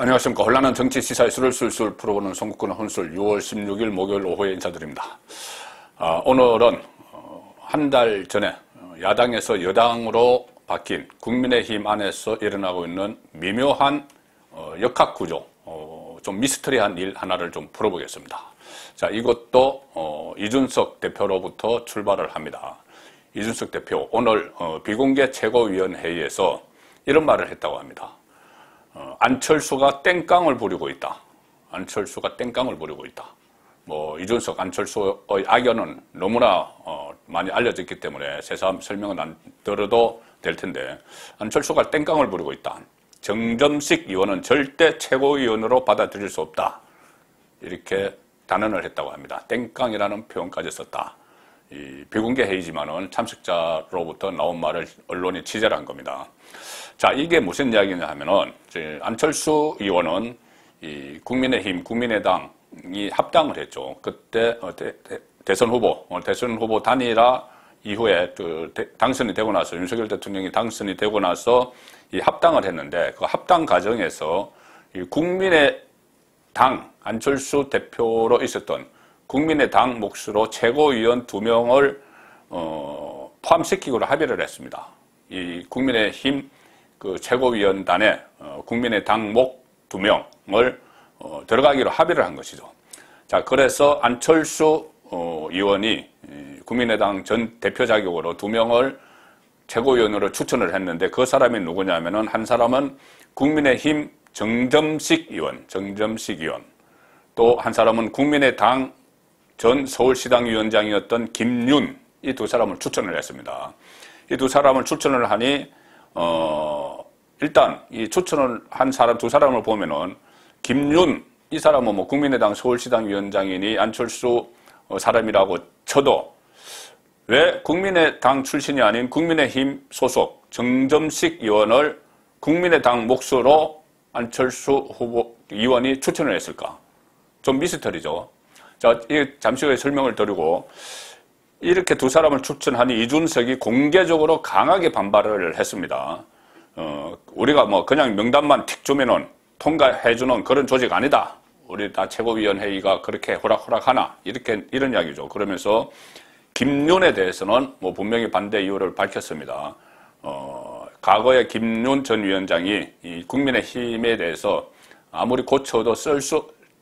안녕하십니까. 혼란한 정치 시사의 술을 술술 풀어보는 송국근 혼술 6월 16일 목요일 오후에 인사드립니다. 오늘은 한 달 전에 야당에서 여당으로 바뀐 국민의힘 안에서 일어나고 있는 미묘한 역학구조, 좀 미스터리한 일 하나를 좀 풀어보겠습니다. 자, 이것도 이준석 대표로부터 출발을 합니다. 이준석 대표 오늘 비공개 최고위원회의에서 이런 말을 했다고 합니다. 안철수가 땡깡을 부리고 있다. 안철수가 땡깡을 부리고 있다. 이준석, 안철수의 악연은 너무나 많이 알려졌기 때문에 새삼 설명은 안 들어도 될 텐데, 안철수가 땡깡을 부리고 있다. 정점식 의원은 절대 최고위원으로 받아들일 수 없다. 이렇게 단언을 했다고 합니다. 땡깡이라는 표현까지 썼다. 이 비공개 회의지만은 참석자로부터 나온 말을 언론이 취재를 한 겁니다. 자, 이게 무슨 이야기냐 하면은, 안철수 의원은 이 국민의힘, 국민의당이 합당을 했죠. 그때 대선 후보 단일화 이후에 당선이 되고 나서, 윤석열 대통령이 당선이 되고 나서 이 합당을 했는데, 그 합당 과정에서 이 국민의당 안철수 대표로 있었던 국민의당 몫으로 최고위원 2명을 포함시키기로 합의를 했습니다. 이 국민의힘 그 최고위원단에 국민의당 목 2명을 들어가기로 합의를 한 것이죠. 자, 그래서 안철수 의원이 국민의당 전 대표 자격으로 2명을 최고위원으로 추천을 했는데, 그 사람이 누구냐면은, 한 사람은 국민의힘 정점식 의원, 또 한 사람은 국민의당 전 서울시당위원장이었던 김윤, 이 두 사람을 추천을 했습니다. 이 두 사람을 추천을 하니, 일단 이 추천을 한 두 사람을 보면은, 김윤, 이 사람은 국민의당 서울시당위원장이니 안철수 사람이라고 쳐도, 왜 국민의당 출신이 아닌 국민의힘 소속 정점식 의원을 국민의당 몫으로 안철수 의원이 추천을 했을까? 좀 미스터리죠. 자, 잠시 후에 설명을 드리고, 이렇게 두 사람을 추천하니 이준석이 공개적으로 강하게 반발을 했습니다. 우리가 그냥 명단만 틱 주면은 통과해주는 그런 조직 아니다. 우리 다 최고위원회의가 그렇게 호락호락하나? 이런 이야기죠. 그러면서 김윤에 대해서는 분명히 반대 이유를 밝혔습니다. 과거에 김윤 전 위원장이 이 국민의힘에 대해서 아무리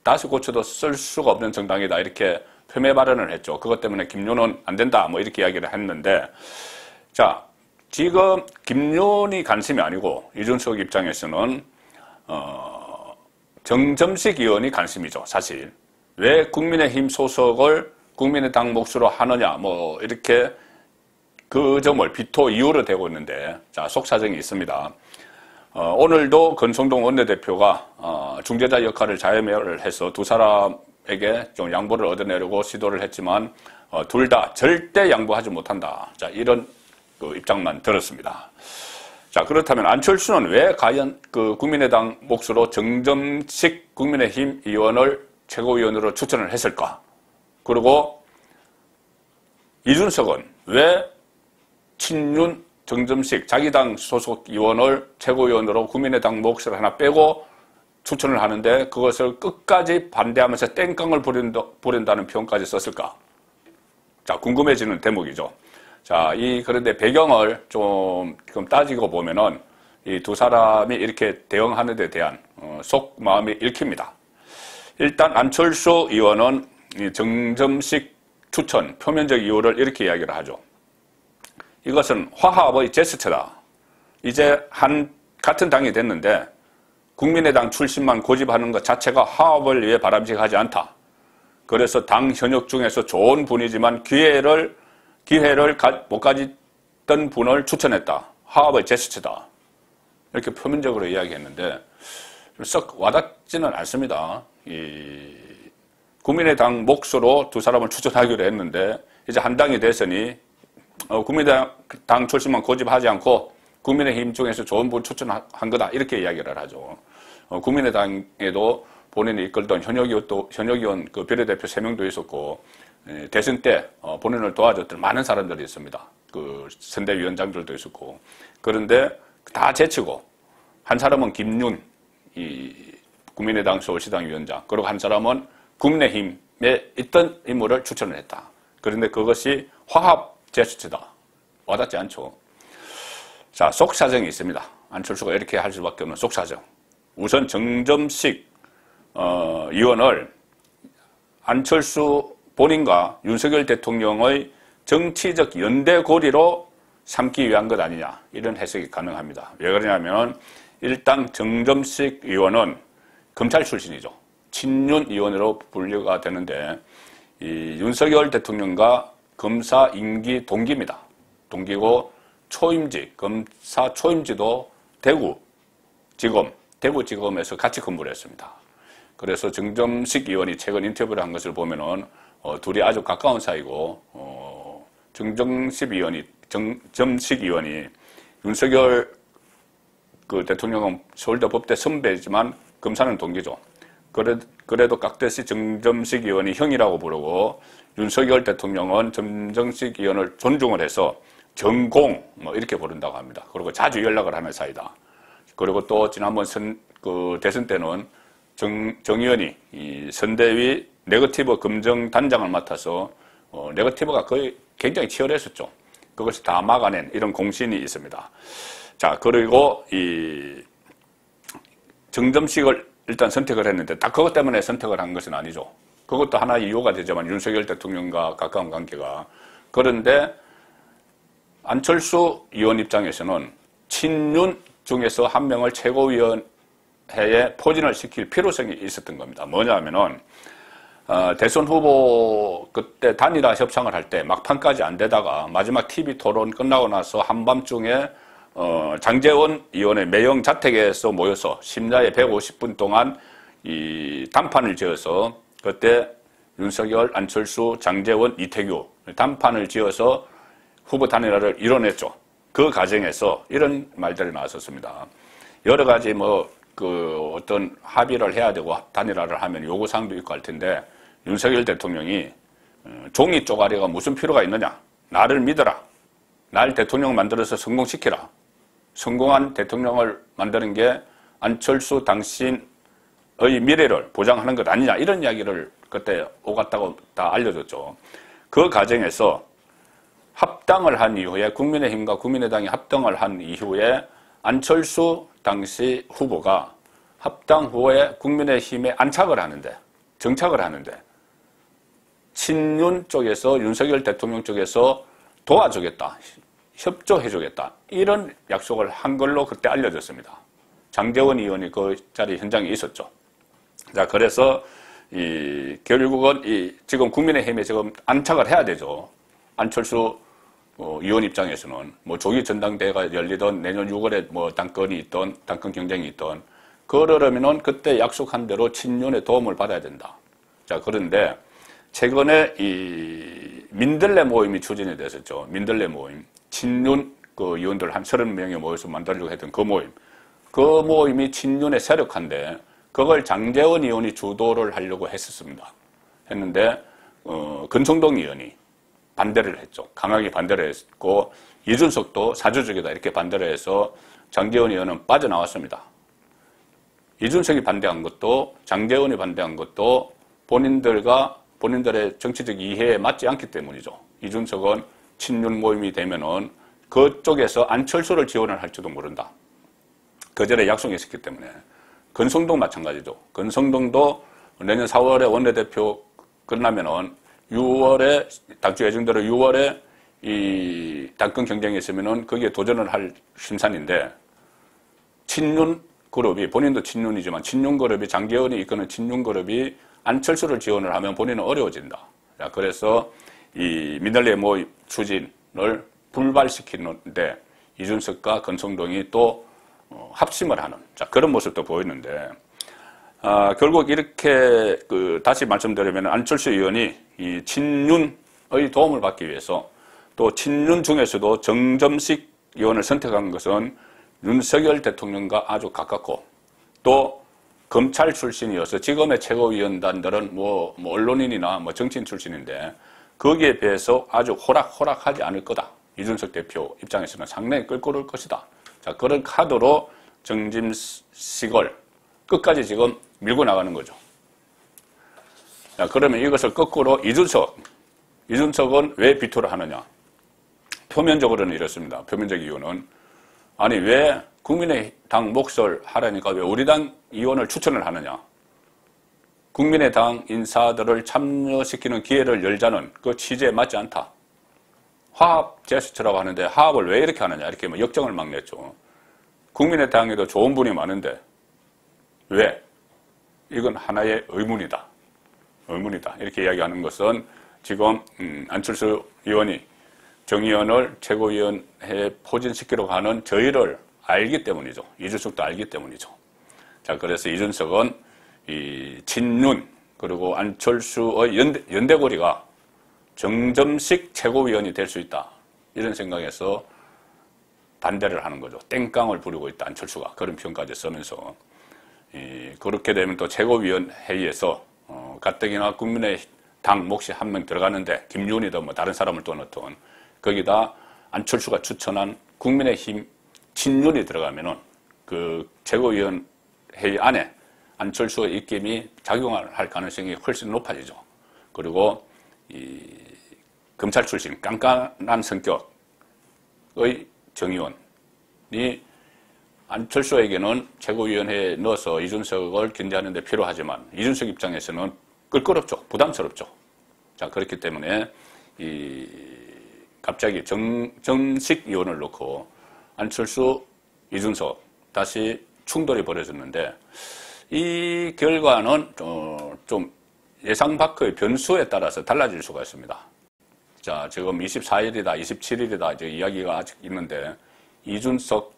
다시 고쳐도 쓸 수가 없는 정당이다, 이렇게 폄훼 발언을 했죠. 그것 때문에 김윤은 안 된다, 이렇게 이야기를 했는데, 자, 지금 김윤이 관심이 아니고 이준석 입장에서는 정점식 의원이 관심이죠, 사실. 왜 국민의힘 소속을 국민의당 몫으로 하느냐, 이렇게 그 점을 비토 이유로 되고 있는데, 자, 속사정이 있습니다. 오늘도 권성동 원내대표가 중재자 역할을 자해를 해서 두 사람에게 좀 양보를 얻어내려고 시도를 했지만, 둘 다 절대 양보하지 못한다. 자, 이런 입장만 들었습니다. 자, 그렇다면 안철수는 왜 과연 국민의당 몫으로 정점식 국민의힘 의원을 최고위원으로 추천을 했을까? 그리고 이준석은 왜 친윤 정점식 자기 당 소속 의원을 최고위원으로 국민의당 몫을 하나 빼고 추천을 하는데, 그것을 끝까지 반대하면서 땡깡을 부린다는 표현까지 썼을까? 자, 궁금해지는 대목이죠. 자, 그런데 배경을 좀 따지고 보면은, 이 두 사람이 이렇게 대응하는 데 대한 속마음이 읽힙니다. 일단 안철수 의원은 이 정점식 추천 표면적 이유를 이렇게 이야기를 하죠. 이것은 화합의 제스처다. 이제 같은 당이 됐는데 국민의당 출신만 고집하는 것 자체가 화합을 위해 바람직하지 않다. 그래서 당 현역 중에서 좋은 분이지만 기회를 못 가졌던 분을 추천했다. 화합의 제스처다. 이렇게 표면적으로 이야기했는데 썩 와닿지는 않습니다. 국민의당 몫으로 두 사람을 추천하기로 했는데, 이제 한 당이 됐으니 국민의당 출신만 고집하지 않고 국민의힘 중에서 좋은 분 추천한 거다, 이렇게 이야기를 하죠. 국민의당에도 본인이 이끌던 현역의원 비례대표 3명도 있었고, 대선 때 본인을 도와줬던 많은 사람들이 있습니다. 선대위원장들도 있었고. 그런데 다 제치고 한 사람은 김윤, 국민의당 서울시당 위원장, 그리고 한 사람은 국민의힘에 있던 인물을 추천을 했다. 그런데 그것이 화합 제스처다. 와닿지 않죠. 자, 속사정이 있습니다. 안철수가 이렇게 할 수밖에 없는 속사정. 우선 정점식 의원을 안철수 본인과 윤석열 대통령의 정치적 연대고리로 삼기 위한 것 아니냐, 이런 해석이 가능합니다. 왜 그러냐면 일단 정점식 의원은 검찰 출신이죠. 친윤 의원으로 분류가 되는데 이 윤석열 대통령과 검사 임기 동기입니다. 동기고 초임직, 검사 초임지도 대구지검에서 같이 근무를 했습니다. 그래서 정점식 의원이 최근 인터뷰를 한 것을 보면은 둘이 아주 가까운 사이고 정점식 의원이 윤석열 대통령은 서울대 법대 선배지만 검사는 동기죠. 그래도 깍듯이 정점식 의원이 형이라고 부르고 윤석열 대통령은 정점식 의원을 존중을 해서 정공 이렇게 부른다고 합니다. 그리고 자주 연락을 하는 사이다. 그리고 또 지난번 대선 때는 정 의원이 이 선대위 네거티브 검증 단장을 맡아서 네거티브가 거의 굉장히 치열했었죠. 그것을 다 막아낸 이런 공신이 있습니다. 자, 그리고 이 정점식을 일단 선택을 했는데 딱 그것 때문에 선택을 한 것은 아니죠. 그것도 하나의 이유가 되지만 윤석열 대통령과 가까운 관계가. 그런데 안철수 의원 입장에서는 친윤 중에서 한 명을 최고위원회에 포진을 시킬 필요성이 있었던 겁니다. 뭐냐면은 대선 후보 그때 단일화 협상을 할 때 막판까지 안 되다가 마지막 TV 토론 끝나고 나서 한밤중에 장제원 의원의 매형 자택에서 모여서 심야에 150분 동안 이 단판을 지어서 그때 윤석열, 안철수, 장제원, 이태규 단판을 지어서 후보 단일화를 이뤄냈죠. 그 과정에서 이런 말들이 나왔었습니다. 여러 가지 어떤 합의를 해야 되고 단일화를 하면 요구사항도 있고 할 텐데 윤석열 대통령이 종이 쪼가리가 무슨 필요가 있느냐. 나를 믿어라. 날 대통령 만들어서 성공시키라. 성공한 대통령을 만드는 게 안철수 당신의 미래를 보장하는 것 아니냐. 이런 이야기를 그때 오갔다고 다 알려줬죠. 그 과정에서 합당을 한 이후에 국민의힘과 국민의당이 합당을 한 이후에 안철수 당시 후보가 합당 후에 국민의힘에 정착을 하는데 친윤 쪽에서 윤석열 대통령 쪽에서 도와주겠다, 협조해주겠다 이런 약속을 한 걸로 그때 알려졌습니다. 장제원 의원이 그 자리 현장에 있었죠. 자, 그래서 결국은 지금 국민의힘에 지금 안착을 해야 되죠. 안철수 의원 입장에서는 조기 전당대회가 열리던 내년 6월에 당권이 있던 당권 경쟁이 있던 그러려면은 그때 약속한 대로 친윤의 도움을 받아야 된다. 자, 그런데 최근에 이 민들레 모임이 추진이 됐었죠. 민들레 모임. 친윤 의원들 한 30명이 모여서 만들려고 했던 그 모임. 그 모임이 친윤의 세력화인데 그걸 장제원 의원이 주도를 하려고 했는데 권성동 의원이 반대를 했죠. 강하게 반대를 했고 이준석도 사주적이다 이렇게 반대를 해서 장제원 의원은 빠져나왔습니다. 이준석이 반대한 것도 장제원이 반대한 것도 본인들의 정치적 이해에 맞지 않기 때문이죠. 이준석은 친윤 모임이 되면은 그쪽에서 안철수를 지원을 할지도 모른다. 그 전에 약속했었기 때문에. 권성동 마찬가지죠. 권성동도 내년 4월에 원내대표 끝나면은 6월에 당초 예정대로 6월에 이 당권 경쟁이 있으면은 거기에 도전을 할 심산인데 친윤 그룹이 본인도 친윤이지만 친윤 그룹이 장제원이 이끄는 친윤 그룹이 안철수를 지원을 하면 본인은 어려워진다. 자, 그래서 이 민들레 모임 추진을 불발시키는데 이준석과 권성동이 또 합심을 하는 그런 모습도 보이는데 결국 이렇게 다시 말씀드리면 안철수 의원이 이 친윤의 도움을 받기 위해서 또 친윤 중에서도 정점식 의원을 선택한 것은 윤석열 대통령과 아주 가깝고 또 검찰 출신이어서 지금의 최고위원단들은 언론인이나 정치인 출신인데 거기에 비해서 아주 호락호락하지 않을 거다. 이준석 대표 입장에서는 상당히 끌고 올 것이다. 자, 그런 카드로 정점식을 끝까지 지금 밀고 나가는 거죠. 자, 그러면 이것을 거꾸로 이준석은 왜 비토를 하느냐? 표면적으로는 이렇습니다. 표면적 이유는 아니 왜 국민의당 몫을 하라니까 왜 우리 당 의원을 추천을 하느냐? 국민의당 인사들을 참여시키는 기회를 열자는 그 취지에 맞지 않다. 화합 제스처라고 하는데 화합을 왜 이렇게 하느냐? 이렇게 뭐 역정을 막 냈죠. 국민의당에도 좋은 분이 많은데 왜? 이건 하나의 의문이다. 이렇게 이야기하는 것은 지금 안철수 의원이 정 의원을 최고위원회에 포진시키려고 하는 저희를 알기 때문이죠. 이준석도 알기 때문이죠. 자, 그래서 이준석은 이 친윤 그리고 안철수의 연대고리가 정점식 최고위원이 될 수 있다. 이런 생각에서 반대를 하는 거죠. 땡깡을 부리고 있다. 안철수가. 그런 표현까지 쓰면서. 그렇게 되면 또 최고위원 회의에서 가뜩이나 국민의당 몫이 한 명 들어가는데 김윤이든 뭐 다른 사람을 또 넣든 거기다 안철수가 추천한 국민의힘 친윤이 들어가면은 그 최고위원 회의 안에 안철수의 입김이 작용할 가능성이 훨씬 높아지죠. 그리고 이 검찰 출신 깐깐한 성격의 정 의원이 안철수에게는 최고위원회에 넣어서 이준석을 견제하는 데 필요하지만 이준석 입장에서는 껄끄럽죠. 부담스럽죠. 자, 그렇기 때문에 갑자기 정식 의원을 넣고 안철수, 이준석 다시 충돌이 벌어졌는데 이 결과는 좀 예상 밖의 변수에 따라서 달라질 수가 있습니다. 자, 지금 24일이다, 27일이다 이제 이야기가 아직 있는데 이준석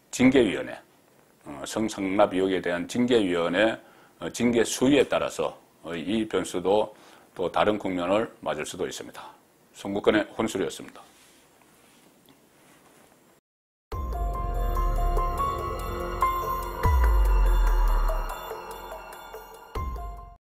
징계위원회, 성상납 의혹에 대한 징계위원회 징계 수위에 따라서 이 변수도 또 다른 국면을 맞을 수도 있습니다. 송국근의 혼술이었습니다.